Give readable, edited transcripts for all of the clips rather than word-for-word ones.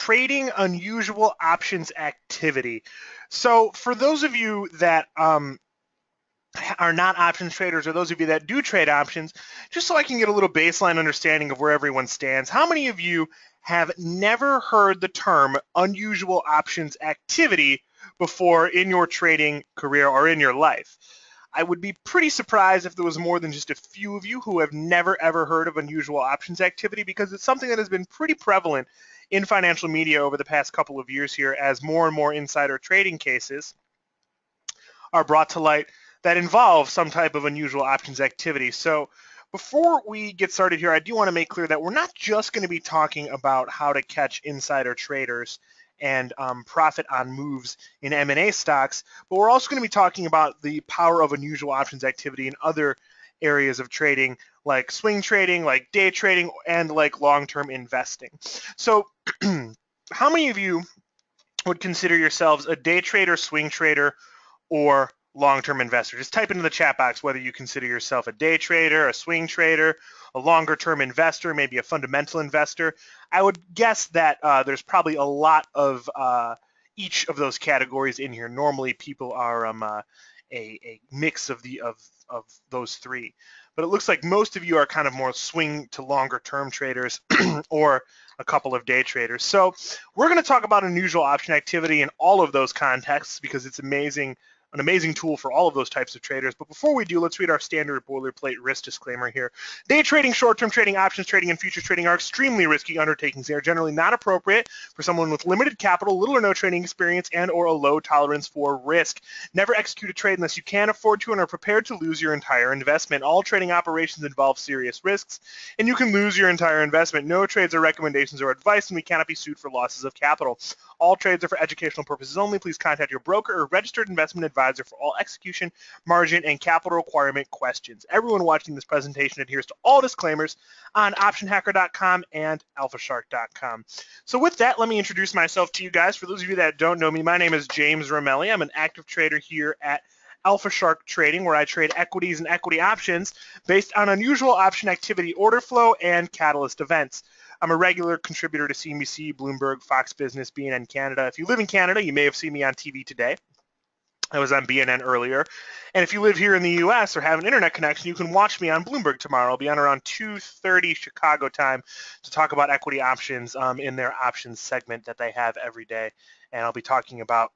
trading unusual options activity. So for those of you that are not options traders, or those of you that do trade options, just so I can get a little baseline understanding of where everyone stands, how many of you have never heard the term unusual options activity before in your trading career or in your life? I would be pretty surprised if there was more than just a few of you who have never ever heard of unusual options activity, because it's something that has been pretty prevalent in financial media over the past couple of years here, as more and more insider trading cases are brought to light that involve some type of unusual options activity. So before we get started here, I do want to make clear that we're not just going to be talking about how to catch insider traders and profit on moves in M&A stocks, but we're also going to be talking about the power of unusual options activity in other areas of trading, like swing trading, like day trading, and like long-term investing. So how many of you would consider yourselves a day trader, swing trader, or long-term investor? Just type into the chat box whether you consider yourself a day trader, a swing trader, a longer-term investor, maybe a fundamental investor. I would guess that there's probably a lot of each of those categories in here. Normally, people are a mix of those three, but it looks like most of you are kind of more swing to longer-term traders or a couple of day traders. So we're going to talk about unusual option activity in all of those contexts because it's an amazing tool for all of those types of traders. But before we do, let's read our standard boilerplate risk disclaimer here. Day trading, short-term trading, options trading, and futures trading are extremely risky undertakings. They are generally not appropriate for someone with limited capital, little or no trading experience, and or a low tolerance for risk. Never execute a trade unless you can afford to and are prepared to lose your entire investment. All trading operations involve serious risks, and you can lose your entire investment. No trades are recommendations or advice, and we cannot be sued for losses of capital. All trades are for educational purposes only. Please contact your broker or registered investment advisor for all execution, margin, and capital requirement questions. Everyone watching this presentation adheres to all disclaimers on optionhacker.com and alphashark.com. So with that, let me introduce myself to you guys. For those of you that don't know me, my name is James Ramelli. I'm an active trader here at Alpha Shark Trading, where I trade equities and equity options based on unusual option activity, order flow, and catalyst events. I'm a regular contributor to CNBC, Bloomberg, Fox Business, BNN Canada. If you live in Canada, you may have seen me on TV today. I was on BNN earlier. And if you live here in the US or have an internet connection, you can watch me on Bloomberg tomorrow. I'll be on around 2:30 Chicago time to talk about equity options in their options segment that they have every day. And I'll be talking about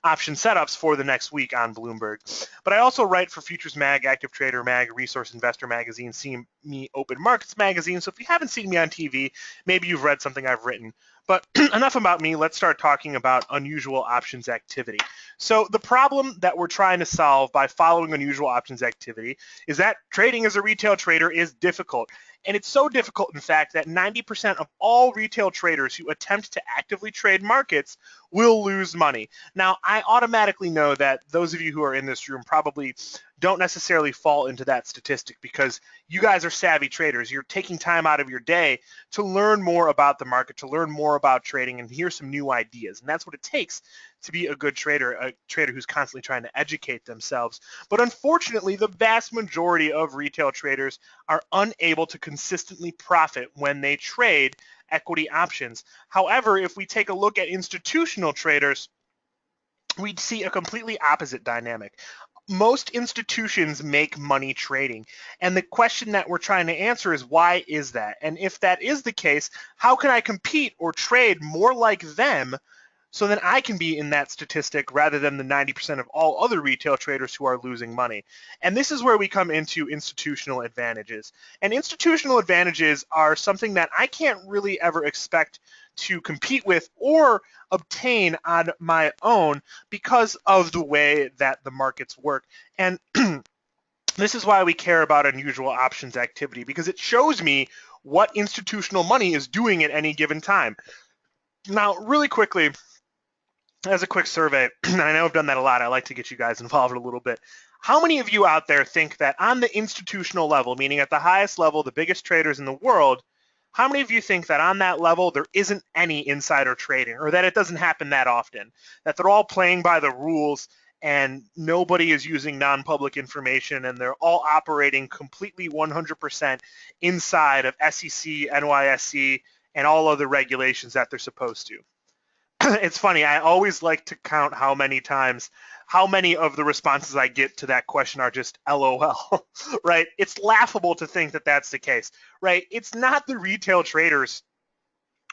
option setups for the next week on Bloomberg. But I also write for Futures Mag, Active Trader Mag, Resource Investor Magazine, CME Open Markets Magazine. So if you haven't seen me on TV, maybe you've read something I've written. But enough about me. Let's start talking about unusual options activity. So the problem that we're trying to solve by following unusual options activity is that trading as a retail trader is difficult. And it's so difficult, in fact, that 90% of all retail traders who attempt to actively trade markets will lose money. Now, I automatically know that those of you who are in this room probably don't necessarily fall into that statistic because you guys are savvy traders. You're taking time out of your day to learn more about the market, to learn more about trading, and hear some new ideas. And that's what it takes to be a good trader, a trader who's constantly trying to educate themselves. But unfortunately, the vast majority of retail traders are unable to consistently profit when they trade equity options. However, if we take a look at institutional traders, we'd see a completely opposite dynamic. Most institutions make money trading. And the question that we're trying to answer is, why is that? And if that is the case, how can I compete or trade more like them so then I can be in that statistic rather than the 90% of all other retail traders who are losing money? And this is where we come into institutional advantages. And institutional advantages are something that I can't really ever expect to compete with or obtain on my own because of the way that the markets work. And this is why we care about unusual options activity, because it shows me what institutional money is doing at any given time. Now, really quickly, as a quick survey, and I know I've done that a lot, I like to get you guys involved a little bit. How many of you out there think that on the institutional level, meaning at the highest level, the biggest traders in the world, how many of you think that on that level there isn't any insider trading, or that it doesn't happen that often, that they're all playing by the rules and nobody is using non-public information and they're all operating completely 100% inside of SEC, NYSE, and all other regulations that they're supposed to. It's funny, I always like to count how many of the responses I get to that question are just LOL, right? It's laughable to think that that's the case, right? It's not the retail traders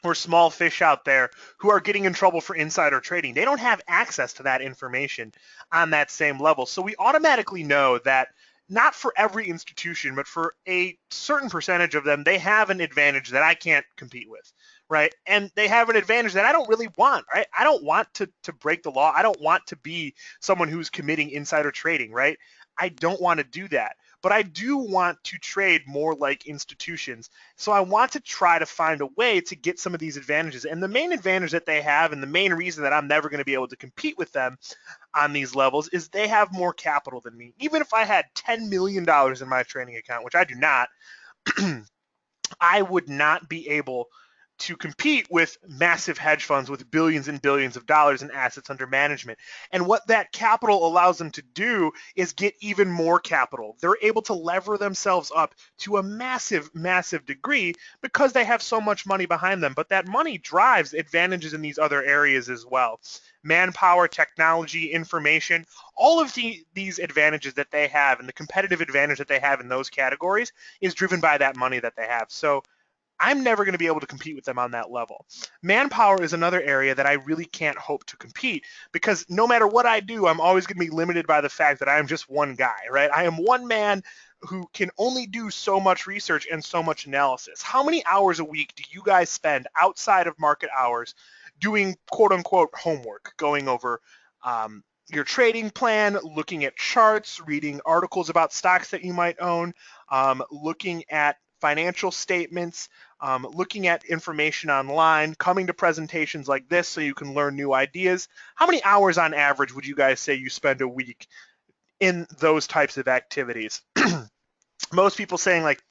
or small fish out there who are getting in trouble for insider trading. They don't have access to that information on that same level. So we automatically know that not for every institution, but for a certain percentage of them, they have an advantage that I can't compete with, right? And they have an advantage that I don't really want, right? I don't want to break the law. I don't want to be someone who's committing insider trading, right? I don't want to do that. But I do want to trade more like institutions. So I want to try to find a way to get some of these advantages. And the main advantage that they have, and the main reason that I'm never going to be able to compete with them on these levels, is they have more capital than me. Even if I had $10 million in my trading account, which I do not, I would not be able to compete with massive hedge funds with billions and billions of dollars in assets under management. And what that capital allows them to do is get even more capital. They're able to lever themselves up to a massive, massive degree because they have so much money behind them. But that money drives advantages in these other areas as well. Manpower, technology, information, all of these advantages that they have and the competitive advantage that they have in those categories is driven by that money that they have. So I'm never going to be able to compete with them on that level. Manpower is another area that I really can't hope to compete because no matter what I do, I'm always going to be limited by the fact that I am just one guy, right? I am one man who can only do so much research and so much analysis. How many hours a week do you guys spend outside of market hours doing quote unquote homework, going over your trading plan, looking at charts, reading articles about stocks that you might own, looking at financial statements, looking at information online, coming to presentations like this so you can learn new ideas? How many hours on average would you guys say you spend a week in those types of activities? Most people saying like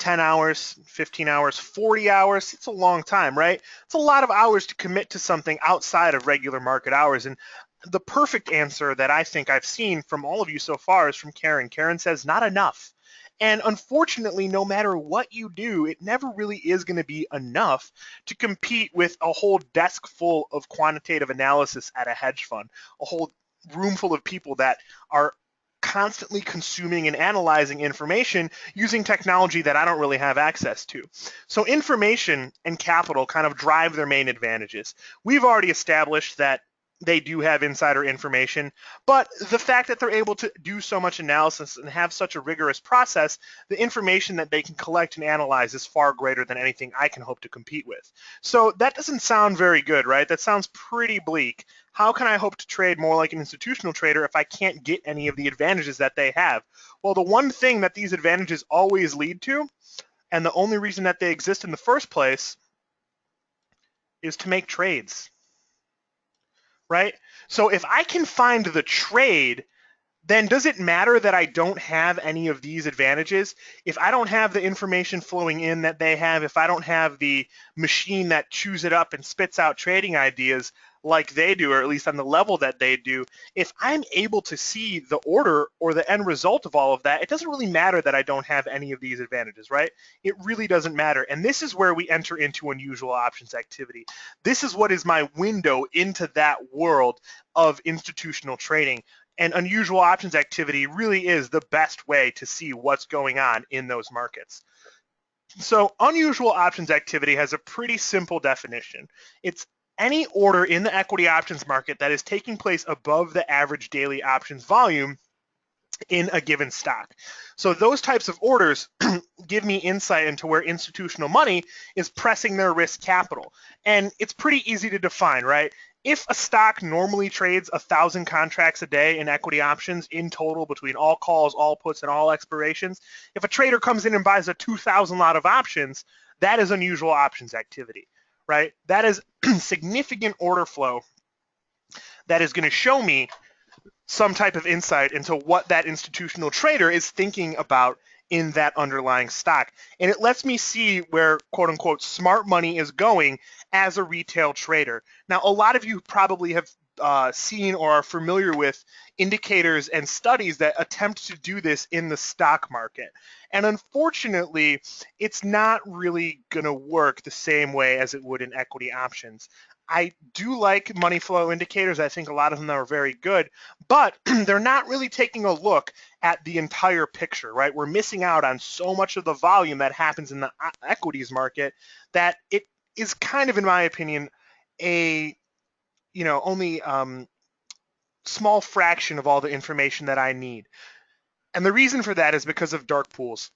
10 hours, 15 hours, 40 hours. It's a long time, right? It's a lot of hours to commit to something outside of regular market hours. And the perfect answer that I think I've seen from all of you so far is from Karen. Karen says, not enough. And unfortunately, no matter what you do, it never really is going to be enough to compete with a whole desk full of quantitative analysis at a hedge fund, a whole room full of people that are constantly consuming and analyzing information using technology that I don't really have access to. So information and capital kind of drive their main advantages. We've already established that they do have insider information, but the fact that they're able to do so much analysis and have such a rigorous process, the information that they can collect and analyze is far greater than anything I can hope to compete with. So that doesn't sound very good, right? That sounds pretty bleak. How can I hope to trade more like an institutional trader if I can't get any of the advantages that they have? Well, the one thing that these advantages always lead to, and the only reason that they exist in the first place, is to make trades. Right? So if I can find the trade, then does it matter that I don't have any of these advantages? If I don't have the information flowing in that they have, if I don't have the machine that chews it up and spits out trading ideas like they do, or at least on the level that they do, if I'm able to see the order or the end result of all of that, it doesn't really matter that I don't have any of these advantages, right? It really doesn't matter. And this is where we enter into unusual options activity. This is what is my window into that world of institutional trading. And unusual options activity really is the best way to see what's going on in those markets. So unusual options activity has a pretty simple definition. It's any order in the equity options market that is taking place above the average daily options volume in a given stock. So those types of orders give me insight into where institutional money is pressing their risk capital. And it's pretty easy to define, right? If a stock normally trades 1,000 contracts a day in equity options in total between all calls, all puts, and all expirations, if a trader comes in and buys a 2,000 lot of options, that is unusual options activity, right? That is significant order flow that is going to show me some type of insight into what that institutional trader is thinking about in that underlying stock. And it lets me see where, quote unquote, smart money is going as a retail trader. Now, a lot of you probably have seen or are familiar with indicators and studies that attempt to do this in the stock market. And unfortunately, it's not really going to work the same way as it would in equity options. I do like money flow indicators. I think a lot of them are very good, but they're not really taking a look at the entire picture, right? We're missing out on so much of the volume that happens in the equities market that it is kind of, in my opinion, a only small fraction of all the information that I need. And the reason for that is because of dark pools.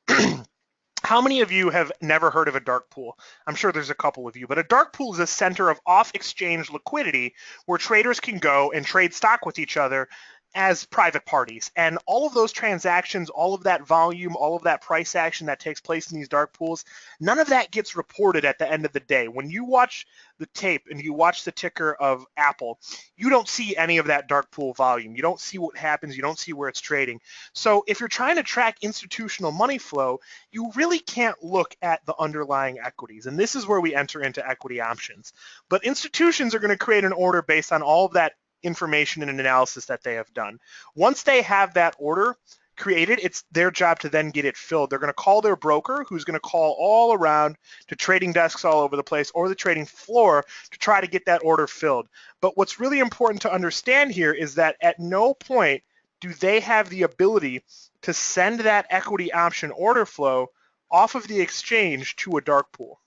How many of you have never heard of a dark pool? I'm sure there's a couple of you, but a dark pool is a center of off-exchange liquidity where traders can go and trade stock with each other as private parties. And all of those transactions, all of that volume, all of that price action that takes place in these dark pools, none of that gets reported at the end of the day. When you watch the tape and you watch the ticker of Apple, you don't see any of that dark pool volume. You don't see what happens. You don't see where it's trading. So if you're trying to track institutional money flow, you really can't look at the underlying equities. And this is where we enter into equity options. But institutions are going to create an order based on all of that information and analysis that they have done. Once they have that order created, it's their job to then get it filled. They're going to call their broker, who's going to call all around to trading desks all over the place or the trading floor to try to get that order filled. But what's really important to understand here is that at no point do they have the ability to send that equity option order flow off of the exchange to a dark pool,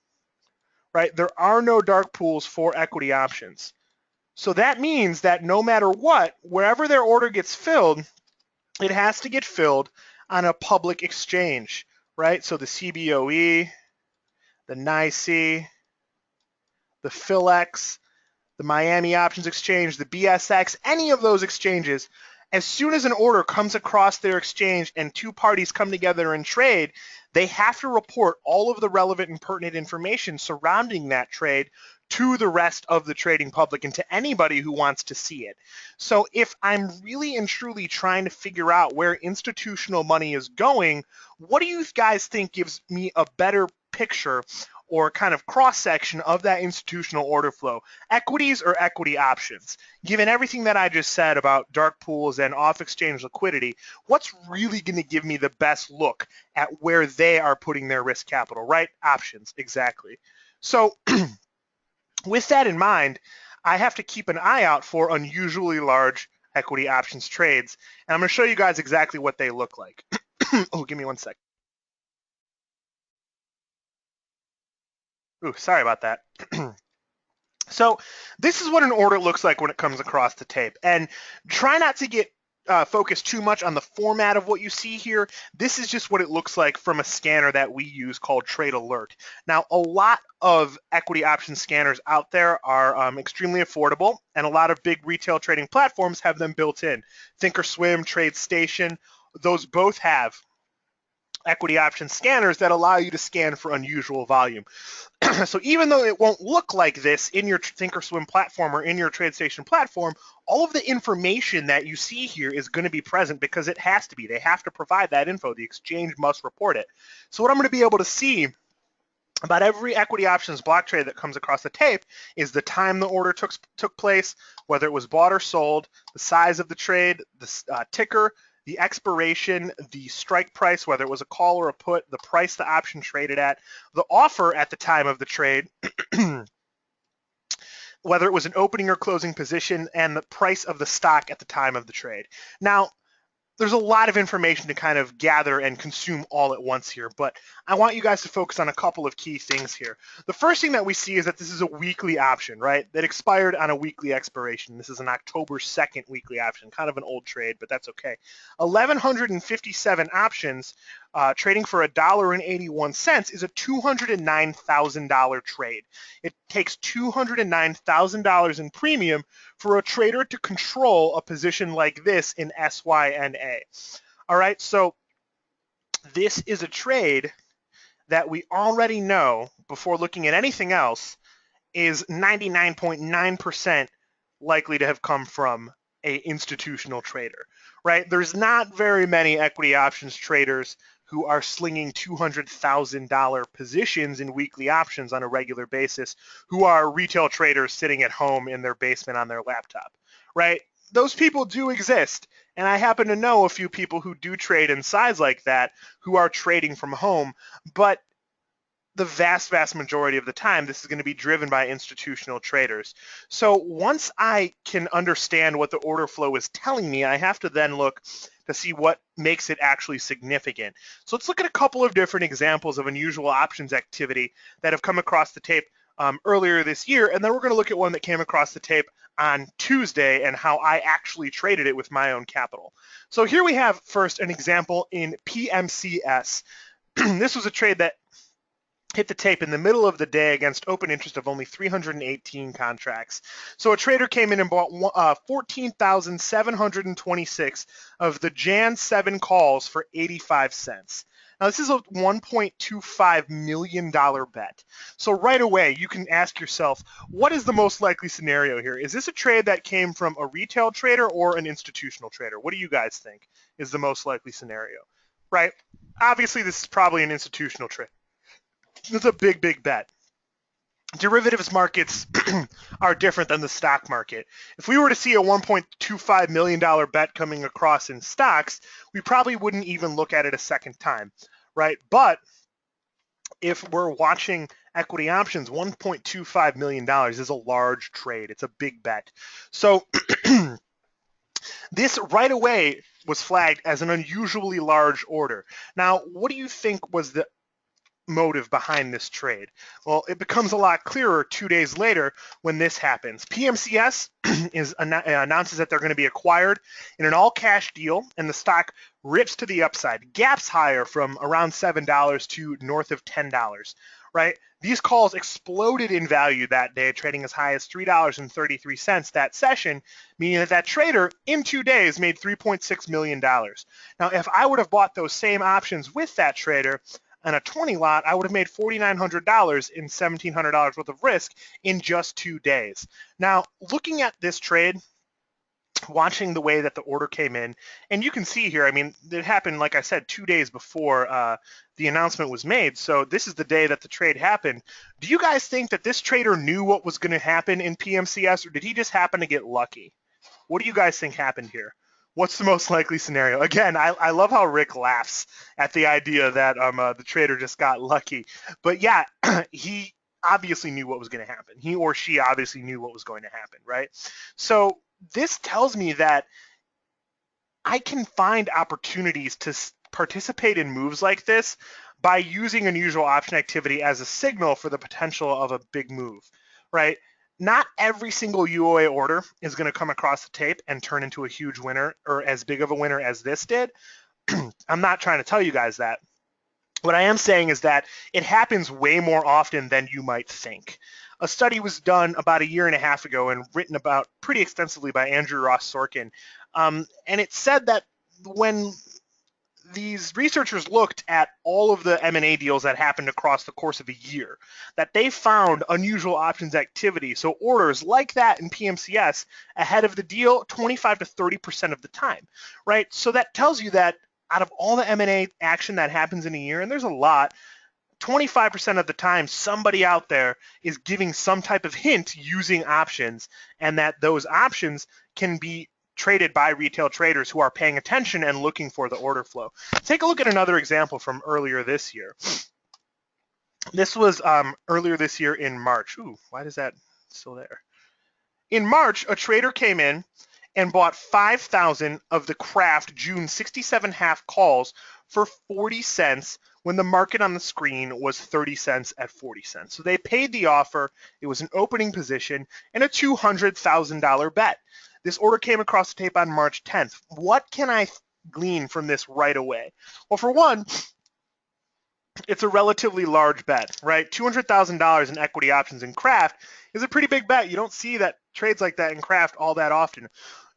right? There are no dark pools for equity options. So that means that no matter what, wherever their order gets filled, it has to get filled on a public exchange, right? So the CBOE, the NYSE, the PhilX, the Miami Options Exchange, the BSX, any of those exchanges, as soon as an order comes across their exchange and two parties come together and trade, they have to report all of the relevant and pertinent information surrounding that trade to the rest of the trading public and to anybody who wants to see it. So if I'm really and truly trying to figure out where institutional money is going, what do you guys think gives me a better picture or kind of cross-section of that institutional order flow? Equities or equity options? Given everything that I just said about dark pools and off-exchange liquidity, what's really going to give me the best look at where they are putting their risk capital, right? Options, exactly. So with that in mind, I have to keep an eye out for unusually large equity options trades, and I'm going to show you guys exactly what they look like. Oh, give me one sec. Ooh, sorry about that. So this is what an order looks like when it comes across the tape. And try not to get focused too much on the format of what you see here. This is just what it looks like from a scanner that we use called Trade Alert. Now, a lot of equity option scanners out there are extremely affordable, and a lot of big retail trading platforms have them built in. Thinkorswim, TradeStation, those both have equity option scanners that allow you to scan for unusual volume. So even though it won't look like this in your Thinkorswim platform or in your TradeStation platform, all of the information that you see here is going to be present because it has to be. They have to provide that info. The exchange must report it. So what I'm going to be able to see about every equity options block trade that comes across the tape is the time the order took place, whether it was bought or sold, the size of the trade, the ticker, the expiration, the strike price, whether it was a call or a put, the price the option traded at, the offer at the time of the trade, whether it was an opening or closing position, and the price of the stock at the time of the trade. Now, there's a lot of information to kind of gather and consume all at once here, but I want you guys to focus on a couple of key things here. The first thing that we see is that this is a weekly option, right? That expired on a weekly expiration. This is an October 2nd weekly option, kind of an old trade, but that's okay. 1,157 options trading for $1.81 is a $209,000 trade. It takes $209,000 in premium for a trader to control a position like this in SYNA. All right, so this is a trade that we already know before looking at anything else is 99.9% likely to have come from an institutional trader, right? There's not very many equity options traders who are slinging $200,000 positions in weekly options on a regular basis, who are retail traders sitting at home in their basement on their laptop, right? Those people do exist. And I happen to know a few people who do trade in size like that who are trading from home, but the vast majority of the time, this is going to be driven by institutional traders. So once I can understand what the order flow is telling me, I have to then look to see what makes it actually significant. So let's look at a couple of different examples of unusual options activity that have come across the tape earlier this year, and then we're going to look at one that came across the tape on Tuesday and how I actually traded it with my own capital. So here we have first an example in PMCS. This was a trade that hit the tape in the middle of the day against open interest of only 318 contracts. So a trader came in and bought 14,726 of the Jan 7 calls for 85 cents. Now this is a $1.25 million bet. So right away, you can ask yourself, what is the most likely scenario here? Is this a trade that came from a retail trader or an institutional trader? What do you guys think is the most likely scenario, right? Obviously, this is probably an institutional trade. It's a big bet. Derivatives markets are different than the stock market. If we were to see a $1.25 million bet coming across in stocks, we probably wouldn't even look at it a second time, right? But if we're watching equity options, $1.25 million is a large trade. It's a big bet. So this right away was flagged as an unusually large order. Now, what do you think was the motive behind this trade? Well, it becomes a lot clearer 2 days later when this happens. PMCS announces that they're going to be acquired in an all-cash deal, and the stock rips to the upside, gaps higher from around $7 to north of $10, right? These calls exploded in value that day, trading as high as $3.33 that session, meaning that trader in 2 days made $3.6 million. Now, if I would have bought those same options with that trader, on a 20 lot, I would have made $4,900 in $1,700 worth of risk in just 2 days. Now, looking at this trade, watching the way that the order came in, and you can see here, I mean, it happened, like I said, 2 days before the announcement was made. So this is the day that the trade happened. Do you guys think that this trader knew what was going to happen in PMCS, or did he just happen to get lucky? What do you guys think happened here? What's the most likely scenario? Again, I love how Rick laughs at the idea that the trader just got lucky. But yeah, he obviously knew what was going to happen. He or she obviously knew what was going to happen, right? So this tells me that I can find opportunities to participate in moves like this by using unusual option activity as a signal for the potential of a big move, right? Not every single UOA order is going to come across the tape and turn into a huge winner or as big of a winner as this did. I'm not trying to tell you guys that. What I am saying is that it happens way more often than you might think. A study was done about 1.5 years ago and written about pretty extensively by Andrew Ross Sorkin. And it said that when these researchers looked at all of the M&A deals that happened across the course of a year, that they found unusual options activity, so orders like that in PMCS ahead of the deal 25 to 30% of the time, right? So that tells you that out of all the M&A action that happens in a year, and there's a lot, 25% of the time somebody out there is giving some type of hint using options, and that those options can be traded by retail traders who are paying attention and looking for the order flow. Take a look at another example from earlier this year. This was earlier this year in March. Ooh, why is that still there? In March, a trader came in and bought 5,000 of the Kraft June 67 half calls for 40 cents when the market on the screen was 30 cents at 40 cents. So they paid the offer. It was an opening position and a $200,000 bet. This order came across the tape on March 10th. What can I glean from this right away? Well, for one, it's a relatively large bet, right? $200,000 in equity options in Kraft is a pretty big bet. You don't see that trades like that in Kraft all that often.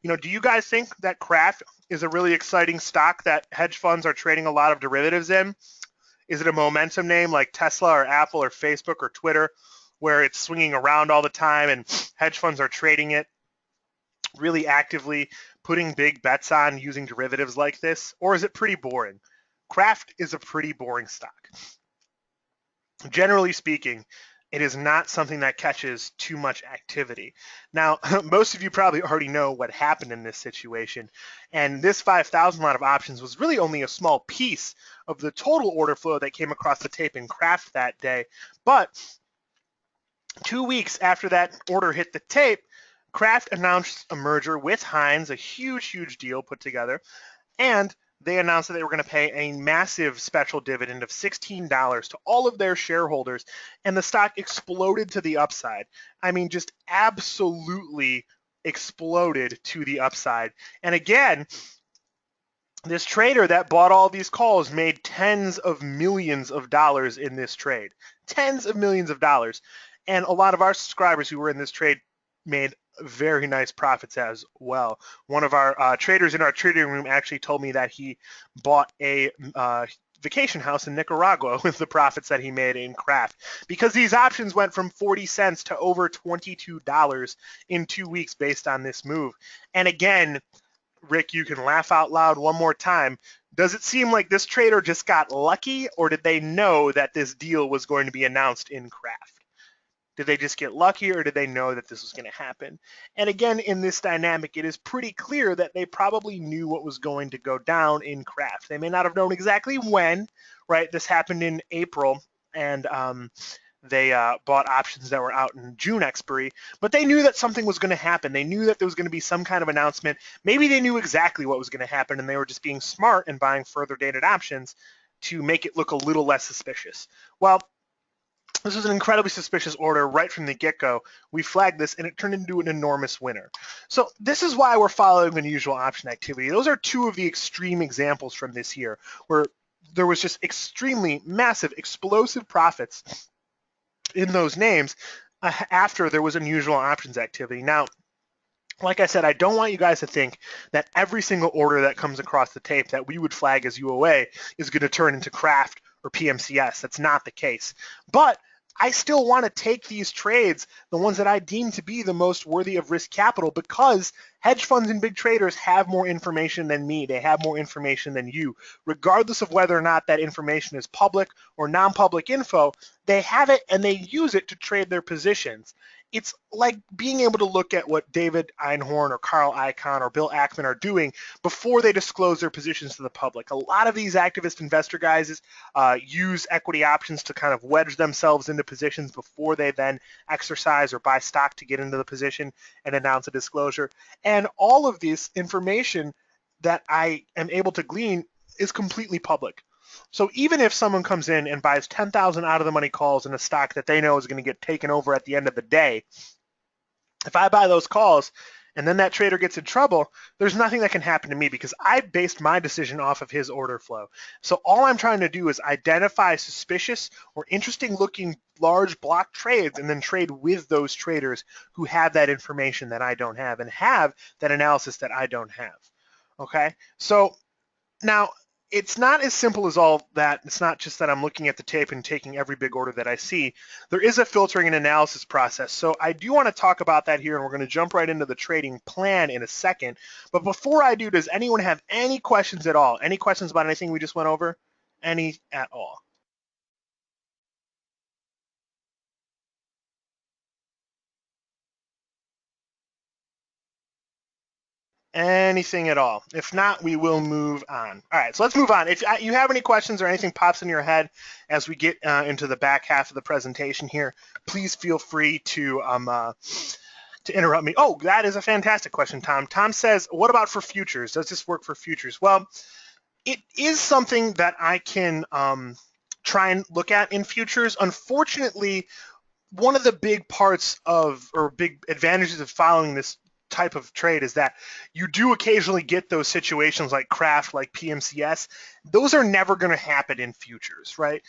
You know, do you guys think that Kraft is a really exciting stock that hedge funds are trading a lot of derivatives in? Is it a momentum name like Tesla or Apple or Facebook or Twitter, where it's swinging around all the time and hedge funds are trading it really actively, putting big bets on using derivatives like this? Or is it pretty boring? Kraft is a pretty boring stock. Generally speaking, it is not something that catches too much activity. Now, most of you probably already know what happened in this situation, and this 5,000 lot of options was really only a small piece of the total order flow that came across the tape in Kraft that day. But 2 weeks after that order hit the tape, Kraft announced a merger with Heinz, a huge, huge deal put together, and they announced that they were going to pay a massive special dividend of $16 to all of their shareholders, and the stock exploded to the upside. I mean, just absolutely exploded to the upside. And again, this trader that bought all these calls made tens of millions of dollars in this trade. Tens of millions of dollars. And a lot of our subscribers who were in this trade made very nice profits as well. One of our traders in our trading room actually told me that he bought a vacation house in Nicaragua with the profits that he made in Kraft, because these options went from 40 cents to over $22 in 2 weeks based on this move. And again, Rick, you can laugh out loud one more time. Does it seem like this trader just got lucky, or did they know that this deal was going to be announced in Kraft? Did they just get lucky, or did they know that this was going to happen? And again, in this dynamic, it is pretty clear that they probably knew what was going to go down in Kraft. They may not have known exactly when, right? This happened in April, and they bought options that were out in June expiry, but they knew that something was going to happen. They knew that there was going to be some kind of announcement. Maybe they knew exactly what was going to happen, and they were just being smart and buying further dated options to make it look a little less suspicious. Well, this was an incredibly suspicious order right from the get-go. We flagged this, and it turned into an enormous winner. So this is why we're following unusual option activity. Those are two of the extreme examples from this year where there was just extremely massive, explosive profits in those names after there was unusual options activity. Now, like I said, I don't want you guys to think that every single order that comes across the tape that we would flag as UOA is going to turn into Kraft or PMCS. That's not the case. But I still want to take these trades, the ones that I deem to be the most worthy of risk capital, because hedge funds and big traders have more information than me. They have more information than you. Regardless of whether or not that information is public or non-public info, they have it and they use it to trade their positions. It's like being able to look at what David Einhorn or Carl Icahn or Bill Ackman are doing before they disclose their positions to the public. A lot of these activist investor guys use equity options to kind of wedge themselves into positions before they then exercise or buy stock to get into the position and announce a disclosure. And all of this information that I am able to glean is completely public. So even if someone comes in and buys 10,000 out of the money calls in a stock that they know is going to get taken over at the end of the day, if I buy those calls and then that trader gets in trouble, there's nothing that can happen to me because I based my decision off of his order flow. So all I'm trying to do is identify suspicious or interesting looking large block trades and then trade with those traders who have that information that I don't have and have that analysis that I don't have. Okay, so now it's not as simple as all that. It's not just that I'm looking at the tape and taking every big order that I see. There is a filtering and analysis process. So I do want to talk about that here, and we're going to jump right into the trading plan in a second. But before I do, does anyone have any questions at all? Any questions about anything we just went over? Any at all? Anything at all? If not, we will move on. All right, so let's move on. If you have any questions or anything pops in your head as we get into the back half of the presentation here, please feel free to interrupt me. Oh, that is a fantastic question, Tom. Tom says, what about for futures? Does this work for futures? Well, it is something that I can try and look at in futures. Unfortunately, one of the big parts of, or big advantages of following this type of trade is that you do occasionally get those situations like Kraft, like PMCS. Those are never going to happen in futures, right?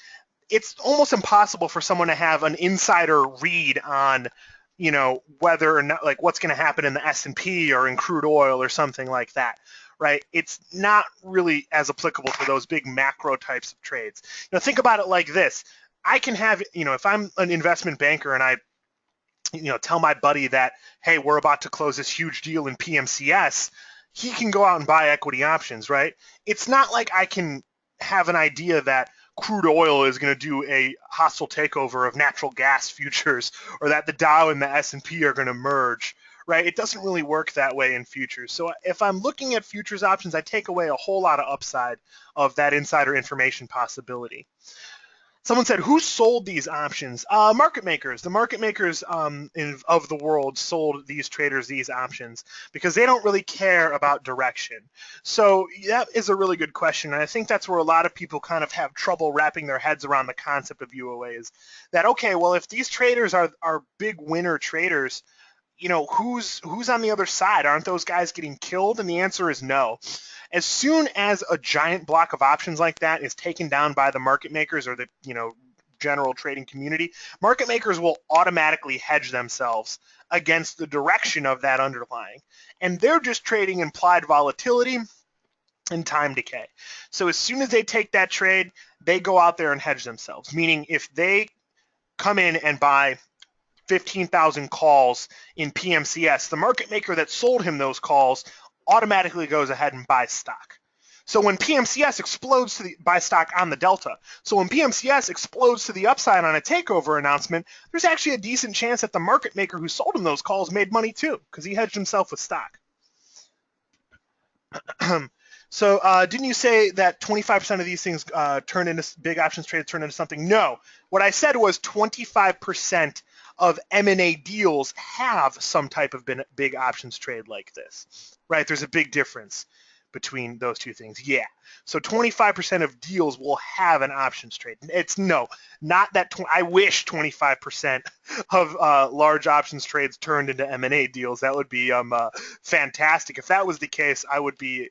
It's almost impossible for someone to have an insider read on, you know, whether or not, like what's going to happen in the S&P or in crude oil or something like that, right? It's not really as applicable for those big macro types of trades. You know, think about it like this. I can have, you know, if I'm an investment banker and I, you know, tell my buddy that, hey, we're about to close this huge deal in PMCS, he can go out and buy equity options, right? It's not like I can have an idea that crude oil is going to do a hostile takeover of natural gas futures, or that the Dow and the S&P are going to merge, right? It doesn't really work that way in futures. So if I'm looking at futures options, I take away a whole lot of upside of that insider information possibility. Someone said, who sold these options? Market makers. The market makers of the world sold these traders these options because they don't really care about direction. So that is a really good question, and I think that's where a lot of people kind of have trouble wrapping their heads around the concept of UOA is that, okay, well, if these traders are big winner traders, you know, who's on the other side? Aren't those guys getting killed? And the answer is no. As soon as a giant block of options like that is taken down by the market makers or the, you know, general trading community, market makers will automatically hedge themselves against the direction of that underlying. And they're just trading implied volatility and time decay. So as soon as they take that trade, they go out there and hedge themselves, meaning if they come in and buy 15,000 calls in PMCS, the market maker that sold him those calls automatically goes ahead and buys stock. So when PMCS explodes to buy stock on the delta. So when PMCS explodes to the upside on a takeover announcement, there's actually a decent chance that the market maker who sold him those calls made money too, because he hedged himself with stock. So didn't you say that 25% of these things turn into big options trades turn into something? No. What I said was 25% of M&A deals have some type of big options trade like this, right? There's a big difference between those two things. Yeah. So 25% of deals will have an options trade. It's no, not that. I wish 25% of large options trades turned into M&A deals. That would be fantastic. If that was the case, I would be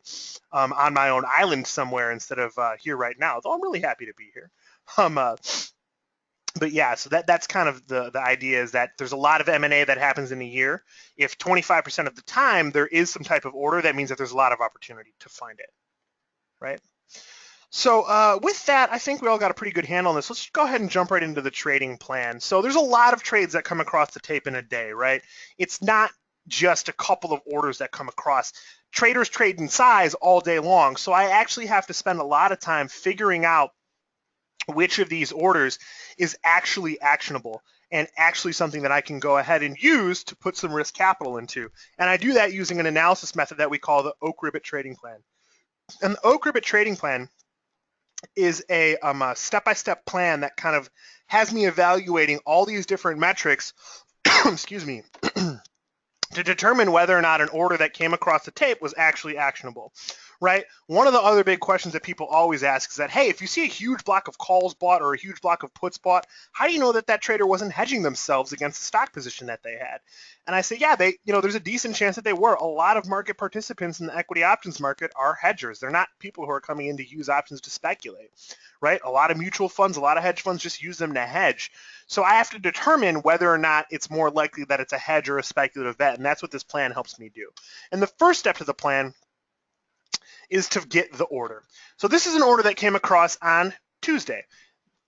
on my own island somewhere instead of here right now. Though I'm really happy to be here. But yeah, so that's kind of the idea is that there's a lot of M&A that happens in a year. If 25% of the time there is some type of order, that means that there's a lot of opportunity to find it, right? So with that, I think we all got a pretty good handle on this. Let's go ahead and jump right into the trading plan. So there's a lot of trades that come across the tape in a day, right? It's not just a couple of orders that come across. Traders trade in size all day long. So I actually have to spend a lot of time figuring out which of these orders is actually actionable and actually something that I can go ahead and use to put some risk capital into. And I do that using an analysis method that we call the Oak Ribbit trading plan. And the Oak Ribbit trading plan is a step-by-step plan that kind of has me evaluating all these different metrics, excuse me, to determine whether or not an order that came across the tape was actually actionable, right? One of the other big questions that people always ask is that, hey, if you see a huge block of calls bought or a huge block of puts bought, how do you know that that trader wasn't hedging themselves against the stock position that they had? And I say, yeah, there's a decent chance that they were. A lot of market participants in the equity options market are hedgers. They're not people who are coming in to use options to speculate, right? A lot of mutual funds, a lot of hedge funds just use them to hedge. So I have to determine whether or not it's more likely that it's a hedge or a speculative bet, and that's what this plan helps me do. And the first step to the plan is to get the order. So this is an order that came across on Tuesday,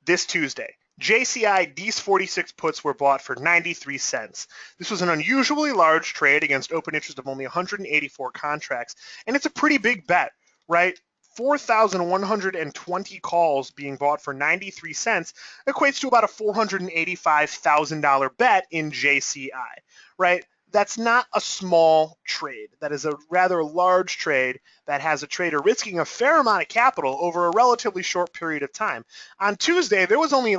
this Tuesday. JCI D's 46 puts were bought for 93 cents. This was an unusually large trade against open interest of only 184 contracts, and it's a pretty big bet, right? 4,120 calls being bought for 93 cents equates to about a $485,000 bet in JCI, right? That's not a small trade. That is a rather large trade that has a trader risking a fair amount of capital over a relatively short period of time. On Tuesday, there was only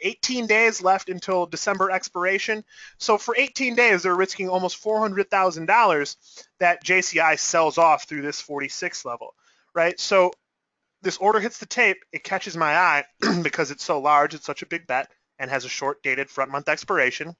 18 days left until December expiration. So for 18 days, they're risking almost $400,000 that JCI sells off through this 46 level, right? So this order hits the tape, it catches my eye because it's so large, it's such a big bet, and has a short dated front month expiration.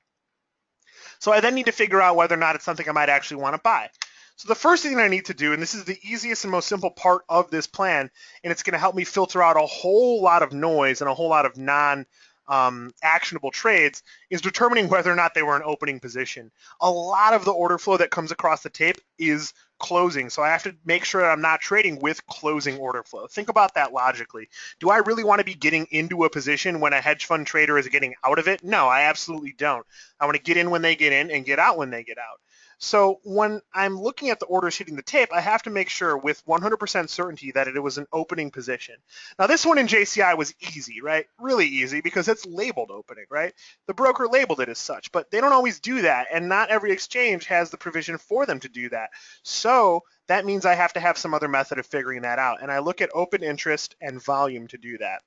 So I then need to figure out whether or not it's something I might actually want to buy. So the first thing that I need to do, and this is the easiest and most simple part of this plan, and it's going to help me filter out a whole lot of noise and a whole lot of non-actionable trades, is determining whether or not they were an opening position. A lot of the order flow that comes across the tape is closing, so I have to make sure that I'm not trading with closing order flow. Think about that logically. Do I really want to be getting into a position when a hedge fund trader is getting out of it? No, I absolutely don't. I want to get in when they get in and get out when they get out. So when I'm looking at the orders hitting the tape, I have to make sure with 100% certainty that it was an opening position. Now this one in JCI was easy, right? Really easy because it's labeled opening, right? The broker labeled it as such, but they don't always do that, and not every exchange has the provision for them to do that. So that means I have to have some other method of figuring that out, and I look at open interest and volume to do that.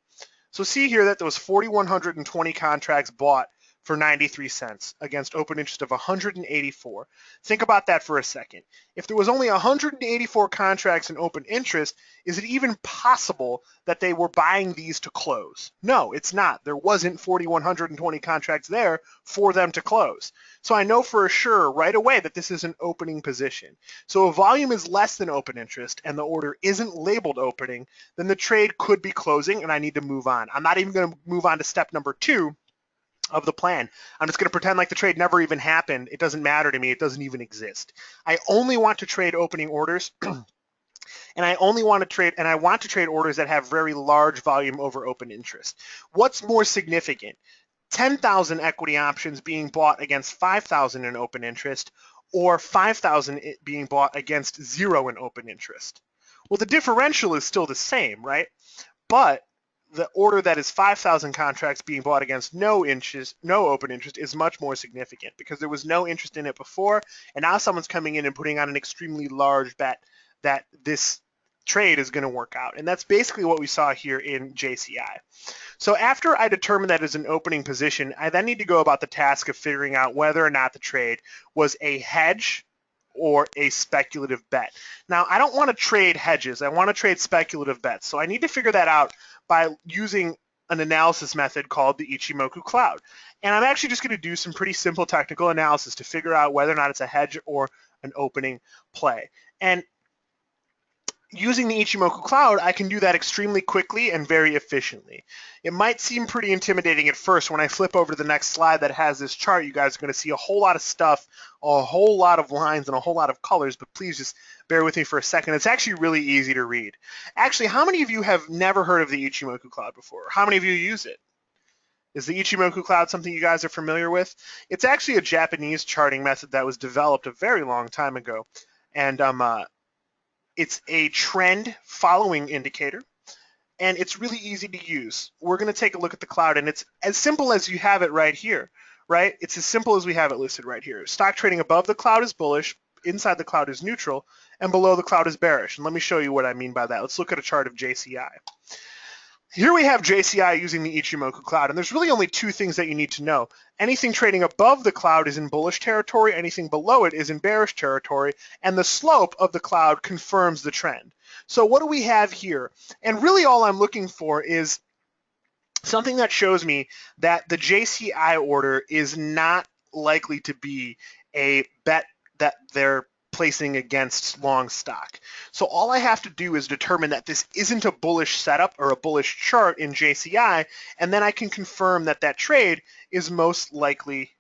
So see here that there was 4,120 contracts bought for 93 cents against open interest of 184. Think about that for a second. If there was only 184 contracts in open interest, is it even possible that they were buying these to close? No, it's not. There wasn't 4,120 contracts there for them to close. So I know for sure right away that this is an opening position. So if volume is less than open interest and the order isn't labeled opening, then the trade could be closing and I need to move on. I'm not even going to move on to step number 2 of the plan. I'm just going to pretend like the trade never even happened. It doesn't matter to me. It doesn't even exist. I only want to trade opening orders and I want to trade orders that have very large volume over open interest. What's more significant? 10,000 equity options being bought against 5,000 in open interest, or 5,000 being bought against 0 in open interest. Well, the differential is still the same, right? But the order that is 5,000 contracts being bought against no open interest is much more significant because there was no interest in it before, and now someone's coming in and putting on an extremely large bet that this trade is going to work out. And that's basically what we saw here in JCI. So after I determine that as an opening position, I then need to go about the task of figuring out whether or not the trade was a hedge or a speculative bet. Now, I don't want to trade hedges. I want to trade speculative bets. So I need to figure that out by using an analysis method called the Ichimoku cloud. And I'm actually just going to do some pretty simple technical analysis to figure out whether or not it's a hedge or an opening play. And using the Ichimoku cloud, I can do that extremely quickly and very efficiently. It might seem pretty intimidating at first. When I flip over to the next slide that has this chart, you guys are going to see a whole lot of stuff, a whole lot of lines, and a whole lot of colors, but please just bear with me for a second. It's actually really easy to read. Actually, how many of you have never heard of the Ichimoku cloud before? How many of you use it? Is the Ichimoku cloud something you guys are familiar with? It's actually a Japanese charting method that was developed a very long time ago. And it's a trend following indicator, and it's really easy to use. We're going to take a look at the cloud, and it's as simple as you have it right here, right? It's as simple as we have it listed right here. Stock trading above the cloud is bullish, inside the cloud is neutral, and below the cloud is bearish. And let me show you what I mean by that. Let's look at a chart of JCI. Here we have JCI using the Ichimoku cloud, and there's really only 2 things that you need to know. Anything trading above the cloud is in bullish territory, anything below it is in bearish territory, and the slope of the cloud confirms the trend. So what do we have here? And really all I'm looking for is something that shows me that the JCI order is not likely to be a bet that they're placing against long stock. So all I have to do is determine that this isn't a bullish setup or a bullish chart in JCI, and then I can confirm that that trade is most likely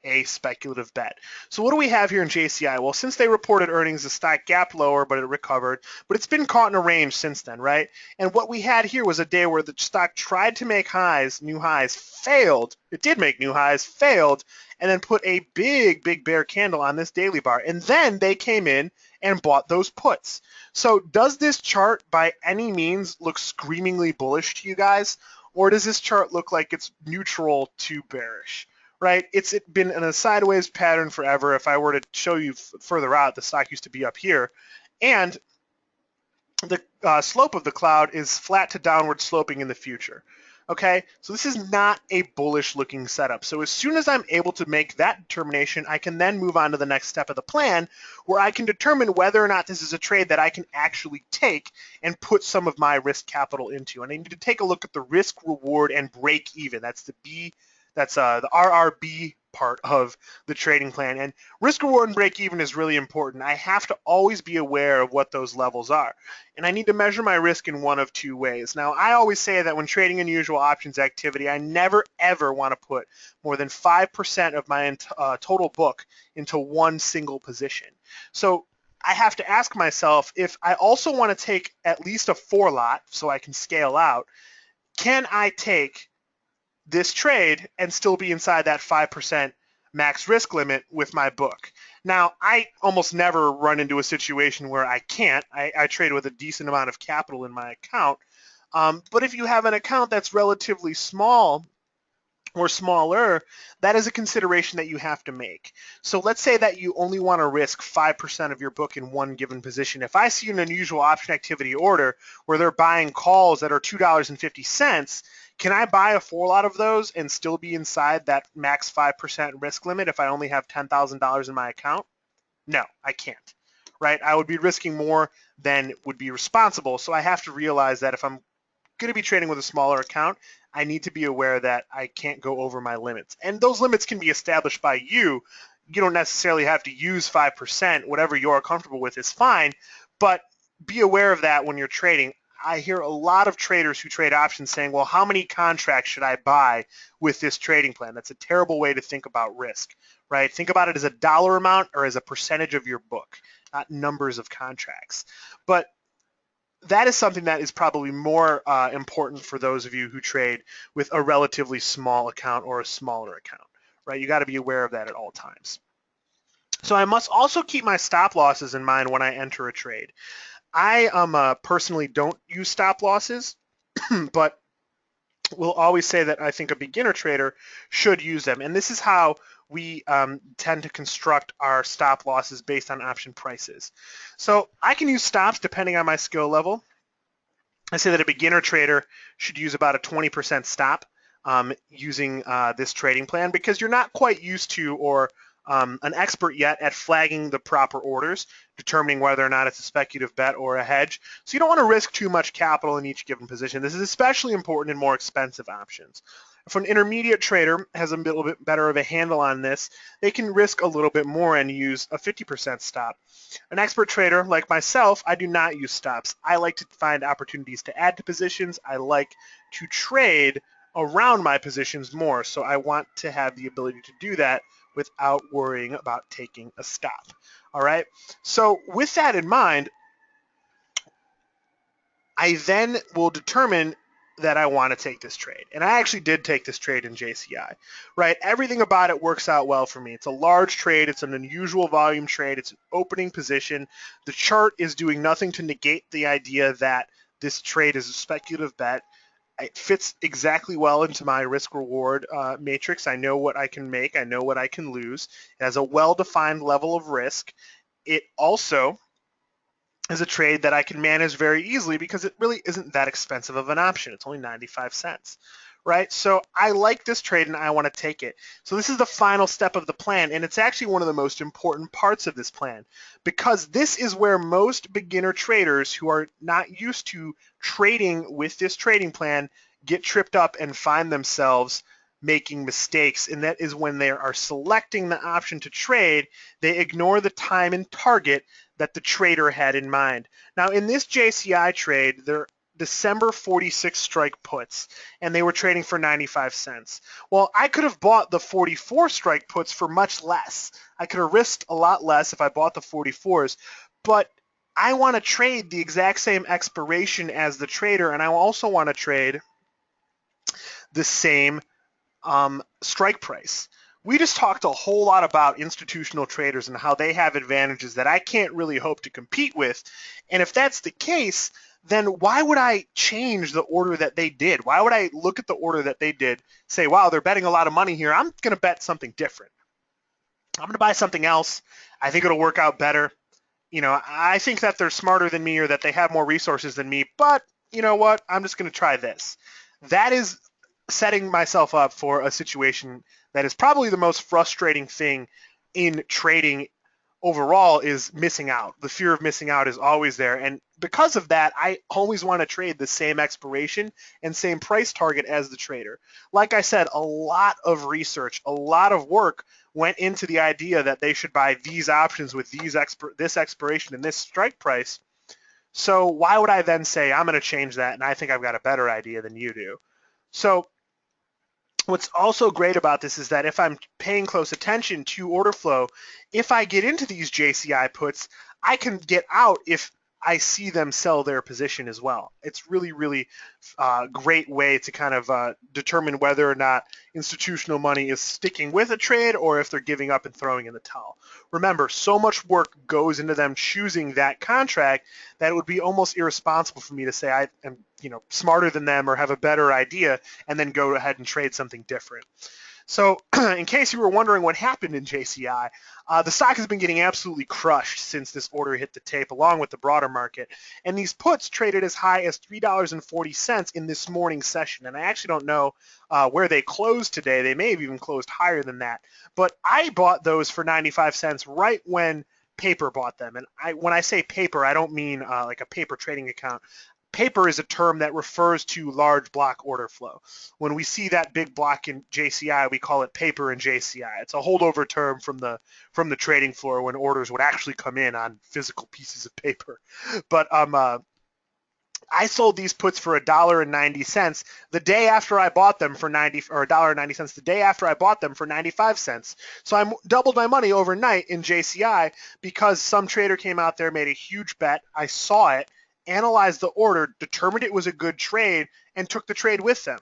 a speculative bet. So what do we have here in JCI? Well, since they reported earnings, the stock gapped lower, but it recovered. But it's been caught in a range since then, right? And what we had here was a day where the stock tried to make highs, new highs, failed. It did make new highs, failed, and then put a big, big bear candle on this daily bar. And then they came in and bought those puts. So does this chart by any means look screamingly bullish to you guys? Or does this chart look like it's neutral to bearish? Right? It's been in a sideways pattern forever. If I were to show you further out, the stock used to be up here. And the slope of the cloud is flat to downward sloping in the future. Okay, so this is not a bullish looking setup. So as soon as I'm able to make that determination, I can then move on to the next step of the plan where I can determine whether or not this is a trade that I can actually take and put some of my risk capital into. And I need to take a look at the risk, reward, and break even. That's the RRB part of the trading plan. And risk, reward, and break even is really important. I have to always be aware of what those levels are. And I need to measure my risk in one of 2 ways. Now, I always say that when trading unusual options activity, I never, ever want to put more than 5% of my total book into one single position. So I have to ask myself, if I also want to take at least a 4 lot so I can scale out, can I take this trade and still be inside that 5% max risk limit with my book? Now, I almost never run into a situation where I can't. I trade with a decent amount of capital in my account. But if you have an account that's relatively small or smaller, that is a consideration that you have to make. So let's say that you only want to risk 5% of your book in one given position. If I see an unusual option activity order where they're buying calls that are $2.50, can I buy a 4 lot of those and still be inside that max 5% risk limit if I only have $10,000 in my account? No, I can't, right? I would be risking more than would be responsible. So I have to realize that if I'm going to be trading with a smaller account, I need to be aware that I can't go over my limits. And those limits can be established by you. You don't necessarily have to use 5%. Whatever you're comfortable with is fine, but be aware of that when you're trading. I hear a lot of traders who trade options saying, well, how many contracts should I buy with this trading plan? That's a terrible way to think about risk, right? Think about it as a dollar amount or as a percentage of your book, not numbers of contracts. But that is something that is probably more important for those of you who trade with a relatively small account or a smaller account, right? You got to be aware of that at all times. So I must also keep my stop losses in mind when I enter a trade. I personally don't use stop losses, but will always say that I think a beginner trader should use them. And this is how we tend to construct our stop losses based on option prices. So I can use stops depending on my skill level. I say that a beginner trader should use about a 20% stop using this trading plan, because you're not quite used to or an expert yet at flagging the proper orders, determining whether or not it's a speculative bet or a hedge. So you don't want to risk too much capital in each given position. This is especially important in more expensive options. If an intermediate trader has a little bit better of a handle on this, they can risk a little bit more and use a 50% stop. An expert trader like myself, I do not use stops. I like to find opportunities to add to positions. I like to trade around my positions more, so I want to have the ability to do that without worrying about taking a stop. All right, so with that in mind, I then will determine that I want to take this trade. And I actually did take this trade in JCI, right? Everything about it works out well for me. It's a large trade. It's an unusual volume trade. It's an opening position. The chart is doing nothing to negate the idea that this trade is a speculative bet. It fits exactly well into my risk-reward matrix. I know what I can make. I know what I can lose. It has a well-defined level of risk. It also is a trade that I can manage very easily because it really isn't that expensive of an option. It's only 95 cents, right? So I like this trade and I want to take it. So this is the final step of the plan, and it's actually one of the most important parts of this plan, because this is where most beginner traders who are not used to trading with this trading plan get tripped up and find themselves making mistakes, and that is when they are selecting the option to trade, they ignore the time and target that the trader had in mind. Now in this JCI trade, they're December 46 strike puts, and they were trading for 95 cents. Well, I could have bought the 44 strike puts for much less. I could have risked a lot less if I bought the 44s, but I want to trade the exact same expiration as the trader, and I also want to trade the same strike price. We just talked a whole lot about institutional traders and how they have advantages that I can't really hope to compete with. And if that's the case, then why would I change the order that they did? Why would I look at the order that they did, say, wow, they're betting a lot of money here. I'm going to bet something different. I'm going to buy something else. I think it'll work out better. You know, I think that they're smarter than me or that they have more resources than me, but you know what? I'm just going to try this. That is setting myself up for a situation that is probably the most frustrating thing in trading overall, is missing out. The fear of missing out is always there. And because of that, I always want to trade the same expiration and same price target as the trader. Like I said, a lot of research, a lot of work went into the idea that they should buy these options with this expiration and this strike price. So why would I then say I'm going to change that and I think I've got a better idea than you do? So What's also great about this is that if I'm paying close attention to order flow, if I get into these JCI puts, I can get out if I see them sell their position as well. It's really, really great way to kind of determine whether or not institutional money is sticking with a trade or if they're giving up and throwing in the towel. Remember, so much work goes into them choosing that contract that it would be almost irresponsible for me to say I am, smarter than them or have a better idea and then go ahead and trade something different. So in case you were wondering what happened in JCI, the stock has been getting absolutely crushed since this order hit the tape, along with the broader market. And these puts traded as high as $3.40 in this morning's session. And I actually don't know where they closed today. They may have even closed higher than that. But I bought those for 95 cents right when paper bought them. And when I say paper, I don't mean like a paper trading account. Paper is a term that refers to large block order flow. When we see that big block in JCI, we call it paper in JCI. It's a holdover term from the trading floor when orders would actually come in on physical pieces of paper. But I sold these puts for $1.90 the day after I bought them for $1.90 the day after I bought them for 95 cents. So I doubled my money overnight in JCI because some trader came out there, made a huge bet. I saw it, analyzed the order, determined it was a good trade, and took the trade with them.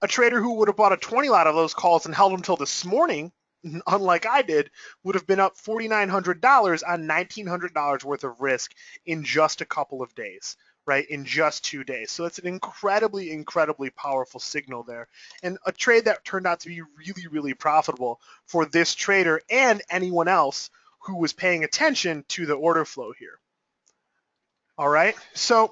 A trader who would have bought a 20 lot of those calls and held them till this morning, unlike I did, would have been up $4,900 on $1,900 worth of risk in just a couple of days, right? In just 2 days. So it's an incredibly, incredibly powerful signal there. And a trade that turned out to be really, really profitable for this trader and anyone else who was paying attention to the order flow here. All right, so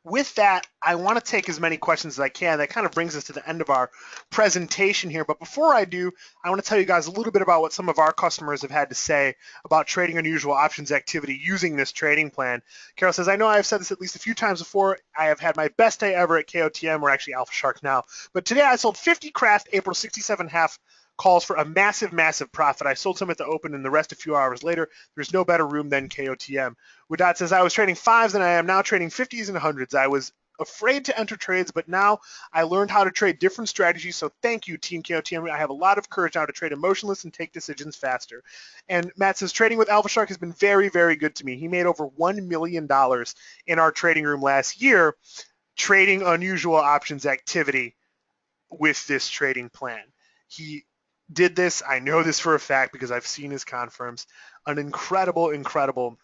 with that, I want to take as many questions as I can. That kind of brings us to the end of our presentation here. But before I do, I want to tell you guys a little bit about what some of our customers have had to say about trading unusual options activity using this trading plan. Carol says, I know I've said this at least a few times before. I have had my best day ever at KOTM. We're actually Alpha Shark now. But today I sold 50 Kraft April 67.5 calls for a massive, massive profit. I sold some at the open and the rest a few hours later. There's no better room than KOTM. Widot says, I was trading fives and I am now trading 50s and 100s. I was afraid to enter trades, but now I learned how to trade different strategies, so thank you, Team KOTM. I have a lot of courage now to trade emotionless and take decisions faster. And Matt says, trading with Alpha Shark has been very, very good to me. He made over $1 million in our trading room last year trading unusual options activity with this trading plan. He did this, I know this for a fact because I've seen his confirms, an incredible, incredible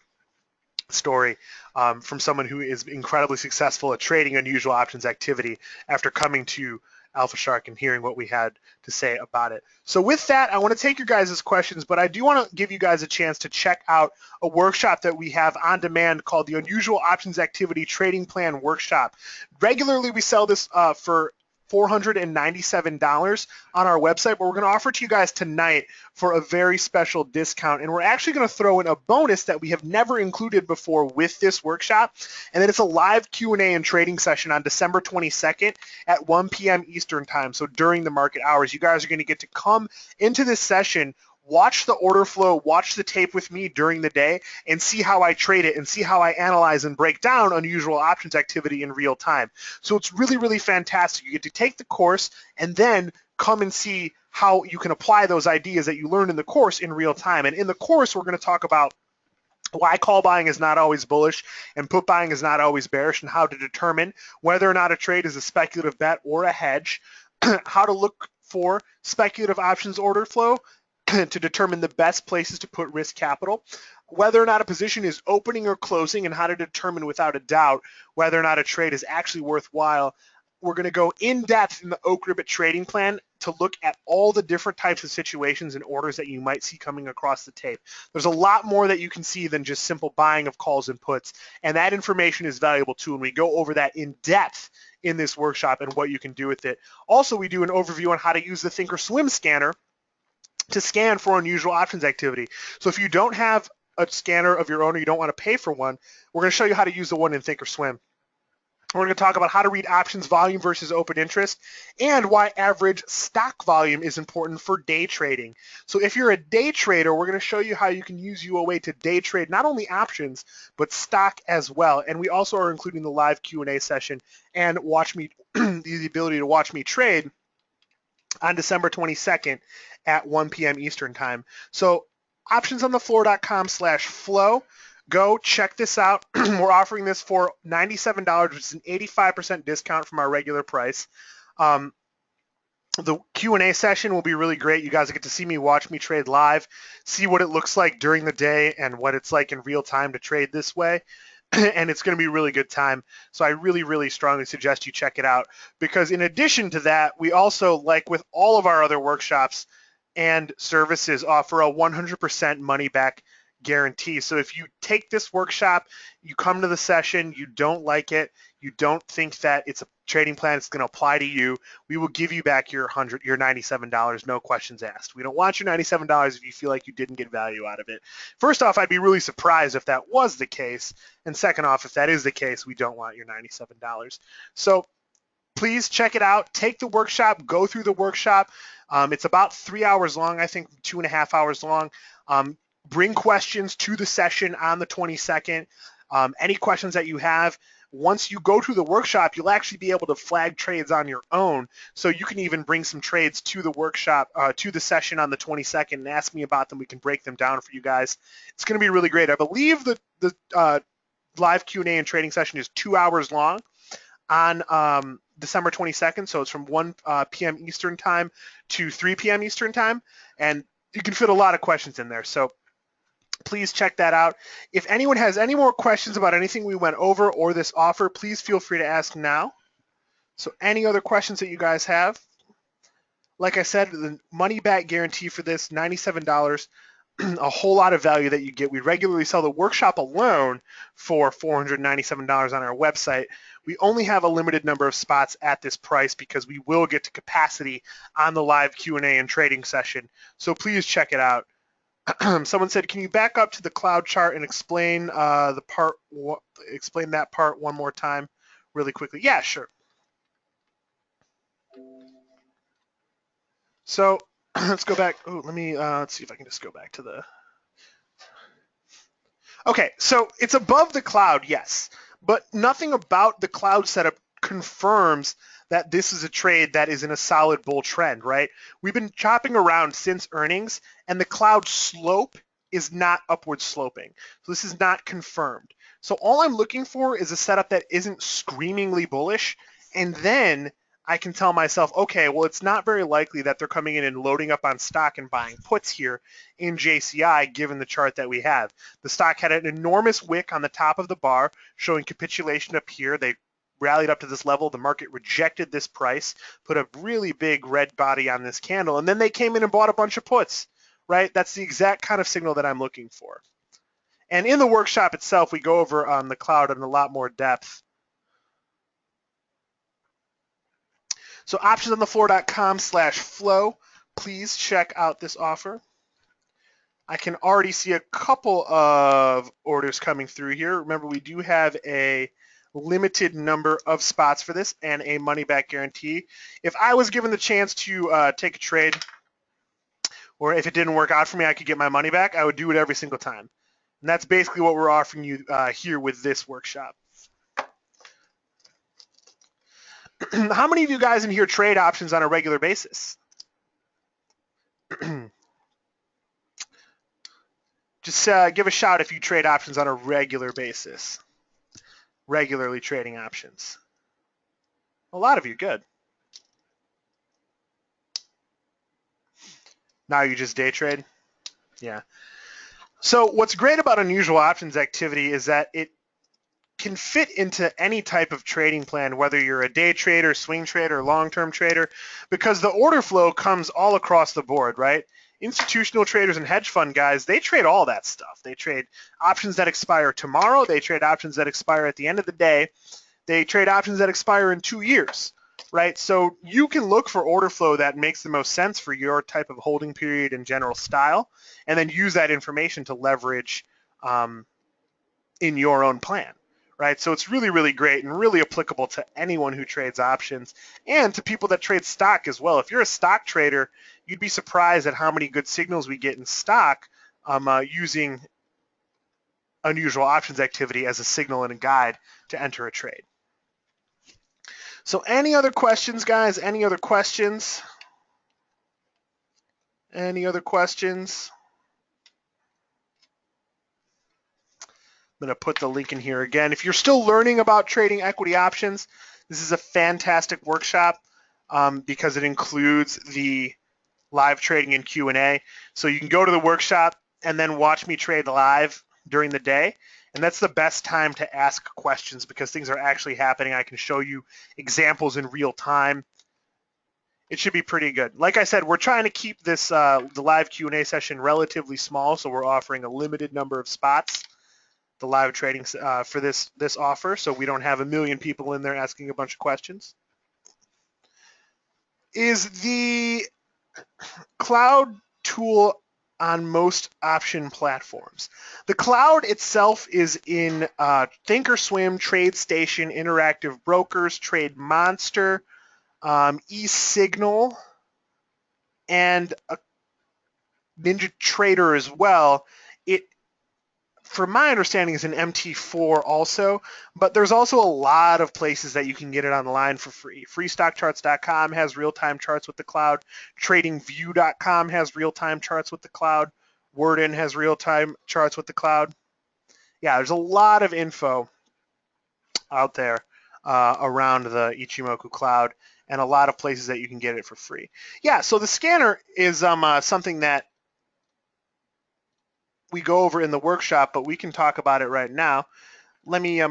story from someone who is incredibly successful at trading unusual options activity after coming to Alpha Shark and hearing what we had to say about it. So with that, I want to take your guys' questions, but I do want to give you guys a chance to check out a workshop that we have on demand called the Unusual Options Activity Trading Plan Workshop. Regularly, we sell this for $497 on our website, but we're going to offer it to you guys tonight for a very special discount. And we're actually going to throw in a bonus that we have never included before with this workshop, and then it's a live Q&A and trading session on December 22nd at 1 p.m. Eastern time, so during the market hours. You guys are going to get to come into this session, watch the order flow, watch the tape with me during the day, and see how I trade it and see how I analyze and break down unusual options activity in real time. So it's really, really fantastic. You get to take the course and then come and see how you can apply those ideas that you learned in the course in real time. And in the course, we're going to talk about why call buying is not always bullish and put buying is not always bearish, and how to determine whether or not a trade is a speculative bet or a hedge, how to look for speculative options order flow, to determine the best places to put risk capital, whether or not a position is opening or closing, and how to determine without a doubt whether or not a trade is actually worthwhile. We're going to go in depth in the Oak Ribbit trading plan to look at all the different types of situations and orders that you might see coming across the tape. There's a lot more that you can see than just simple buying of calls and puts, and that information is valuable too, and we go over that in depth in this workshop and what you can do with it. Also, we do an overview on how to use the Thinkorswim scanner to scan for unusual options activity. So if you don't have a scanner of your own or you don't want to pay for one, we're going to show you how to use the one in Thinkorswim. We're going to talk about how to read options volume versus open interest and why average stock volume is important for day trading. So if you're a day trader, we're going to show you how you can use UOA to day trade not only options, but stock as well. And we also are including the live Q&A session and watch me the ability to watch me trade on December 22nd at 1 p.m. Eastern time. So optionsonthefloor.com/flow. Go check this out. We're offering this for $97, which is an 85% discount from our regular price. The Q&A session will be really great. You guys get to see me watch me trade live, see what it looks like during the day and what it's like in real time to trade this way. And it's going to be a really good time. So I really, really strongly suggest you check it out, because in addition to that, we also, like with all of our other workshops and services, offer a 100% money back guarantee. So if you take this workshop, you come to the session, you don't like it, you don't think that it's a trading plan that's going to apply to you, we will give you back your $97, no questions asked. We don't want your $97 if you feel like you didn't get value out of it. First off, I'd be really surprised if that was the case. And second off, if that is the case, we don't want your $97. So please check it out. Take the workshop, go through the workshop. It's about 3 hours long, I think 2.5 hours long. Bring questions to the session on the 22nd. Any questions that you have, once you go through the workshop, you'll actually be able to flag trades on your own. So you can even bring some trades to the workshop, to the session on the 22nd and ask me about them. We can break them down for you guys. It's going to be really great. I believe the live Q&A and trading session is 2 hours long on December 22nd. So it's from 1 p.m. Eastern time to 3 p.m. Eastern time. And you can fit a lot of questions in there. So please check that out. If anyone has any more questions about anything we went over or this offer, please feel free to ask now. So any other questions that you guys have? Like I said, the money back guarantee for this, $97, a whole lot of value that you get. We regularly sell the workshop alone for $497 on our website. We only have a limited number of spots at this price because we will get to capacity on the live Q&A and trading session. So please check it out. Someone said, can you back up to the cloud chart and explain explain that part one more time really quickly? Yeah, sure. So let's go back. Oh, let's see if I can just go back to the. Okay, so it's above the cloud, yes, but nothing about the cloud setup confirms that this is a trade that is in a solid bull trend, right? We've been chopping around since earnings, and the cloud slope is not upward sloping. So this is not confirmed. So all I'm looking for is a setup that isn't screamingly bullish, and then I can tell myself, okay, well, it's not very likely that they're coming in and loading up on stock and buying puts here in JCI, given the chart that we have. The stock had an enormous wick on the top of the bar showing capitulation up here. They rallied up to this level. The market rejected this price, put a really big red body on this candle, and then they came in and bought a bunch of puts, right? That's the exact kind of signal that I'm looking for. And in the workshop itself, we go over the cloud in a lot more depth. So optionsonthefloor.com/flow. Please check out this offer. I can already see a couple of orders coming through here. Remember, we do have a limited number of spots for this and a money back guarantee. If I was given the chance to take a trade, or if it didn't work out for me, I could get my money back, I would do it every single time. And that's basically what we're offering you here with this workshop. How many of you guys in here trade options on a regular basis? Just give a shout if you trade options on a regular basis. Regularly trading options. A lot of you, good. Now you just day trade? Yeah. So what's great about unusual options activity is that it can fit into any type of trading plan, whether you're a day trader, swing trader, long-term trader, because the order flow comes all across the board, right? Institutional traders and hedge fund guys, they trade all that stuff. They trade options that expire tomorrow. They trade options that expire at the end of the day. They trade options that expire in 2 years, right? So you can look for order flow that makes the most sense for your type of holding period and general style, and then use that information to leverage in your own plan. Right, so it's really, really great and really applicable to anyone who trades options and to people that trade stock as well. If you're a stock trader, you'd be surprised at how many good signals we get in stock using unusual options activity as a signal and a guide to enter a trade. So any other questions, guys? Any other questions? Any other questions? I'm going to put the link in here again. If you're still learning about trading equity options, this is a fantastic workshop because it includes the live trading and Q&A. So you can go to the workshop and then watch me trade live during the day. And that's the best time to ask questions because things are actually happening. I can show you examples in real time. It should be pretty good. Like I said, we're trying to keep this the live Q&A session relatively small, so we're offering a limited number of spots, the live trading for this offer, so we don't have a million people in there asking a bunch of questions. Is the cloud tool on most option platforms? The cloud itself is in Thinkorswim, TradeStation, Interactive Brokers, Trade Monster, eSignal, and a Ninja Trader as well. It, from my understanding, is an MT4 also, but there's also a lot of places that you can get it online for free. Freestockcharts.com has real-time charts with the cloud. TradingView.com has real-time charts with the cloud. Worden has real-time charts with the cloud. Yeah, there's a lot of info out there around the Ichimoku cloud and a lot of places that you can get it for free. Yeah, so the scanner is something that we go over in the workshop, but we can talk about it right now. Let me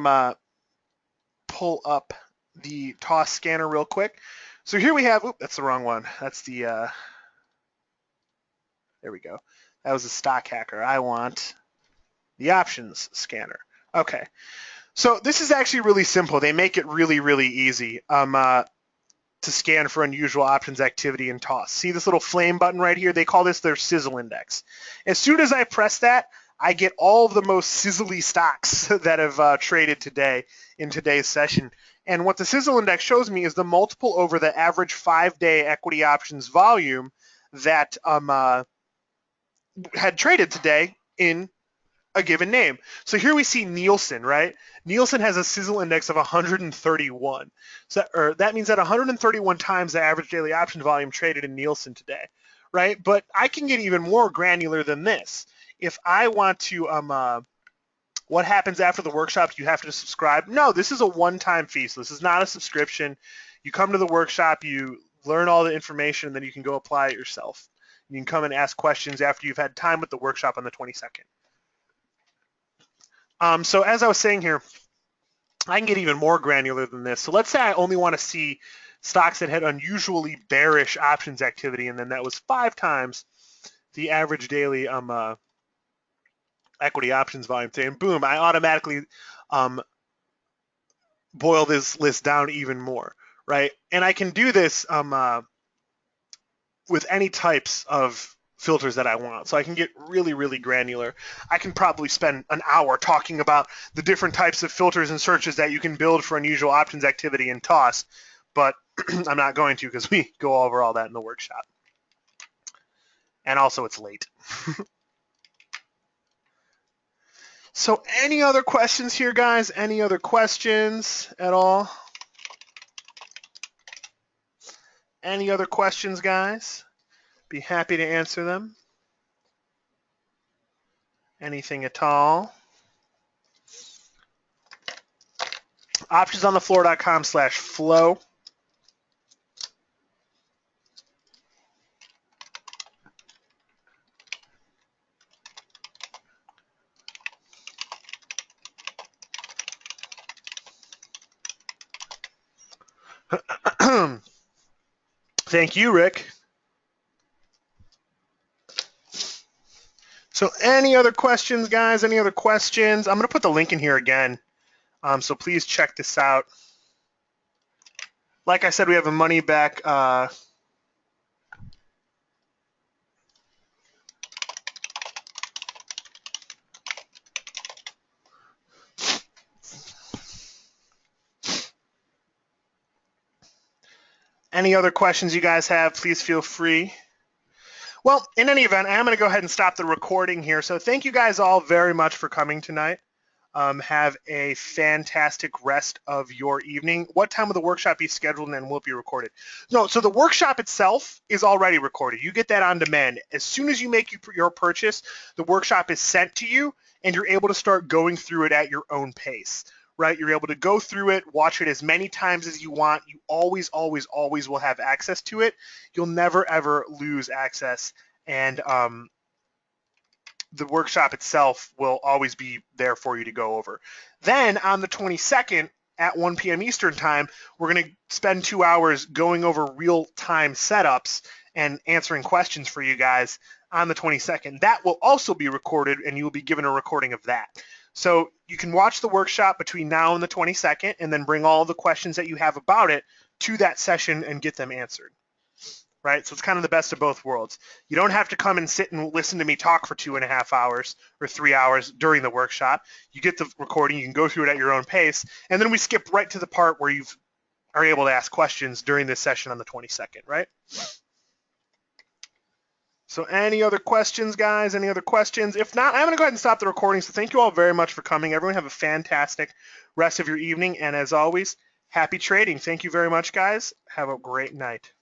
pull up the TOS scanner real quick. So here we have, oops, that's the wrong one. That's the, there we go. That was a stock hacker. I want the options scanner. Okay. So this is actually really simple. They make it really, really easy to scan for unusual options activity in TOS. See this little flame button right here? They call this their sizzle index. As soon as I press that, I get all of the most sizzly stocks that have traded today in today's session. And what the sizzle index shows me is the multiple over the average 5-day equity options volume that had traded today in a given name. So here we see Nielsen, right? Nielsen has a sizzle index of 131. So that means that 131 times the average daily option volume traded in Nielsen today, right? But I can get even more granular than this. If I want to, what happens after the workshop? You have to subscribe? No, this is a one-time fee. So this is not a subscription. You come to the workshop, you learn all the information, and then you can go apply it yourself. You can come and ask questions after you've had time with the workshop on the 22nd. So as I was saying here, I can get even more granular than this. So let's say I only want to see stocks that had unusually bearish options activity, and then that was 5 times the average daily equity options volume today. And boom, I automatically boil this list down even more, right? And I can do this with any types of filters that I want. So I can get really, really granular. I can probably spend an hour talking about the different types of filters and searches that you can build for unusual options activity in TOS, but I'm not going to because we go over all that in the workshop. And also it's late. So any other questions here, guys? Any other questions at all? Any other questions, guys? Be happy to answer them. Anything at all? Optionsonthefloor.com/flow. Thank you, Rick. So any other questions, guys? Any other questions? I'm going to put the link in here again. So please check this out. Like I said, we have a money back any other questions you guys have, please feel free. Well, in any event, I'm going to go ahead and stop the recording here. So thank you guys all very much for coming tonight. Have a fantastic rest of your evening. What time will the workshop be scheduled and will it be recorded? No, so the workshop itself is already recorded. You get that on demand. As soon as you make your purchase, the workshop is sent to you and you're able to start going through it at your own pace, right? You're able to go through it, watch it as many times as you want. You always, always, always will have access to it. You'll never, ever lose access. And the workshop itself will always be there for you to go over. Then on the 22nd at 1 p.m. Eastern time, we're going to spend 2 hours going over real-time setups and answering questions for you guys on the 22nd. That will also be recorded, and you will be given a recording of that. So you can watch the workshop between now and the 22nd and then bring all the questions that you have about it to that session and get them answered. Right? So it's kind of the best of both worlds. You don't have to come and sit and listen to me talk for 2.5 hours or 3 hours during the workshop. You get the recording, you can go through it at your own pace, and then we skip right to the part where you are able to ask questions during this session on the 22nd, right? So any other questions, guys? Any other questions? If not, I'm going to go ahead and stop the recording. So thank you all very much for coming. Everyone have a fantastic rest of your evening, and as always, happy trading. Thank you very much, guys. Have a great night.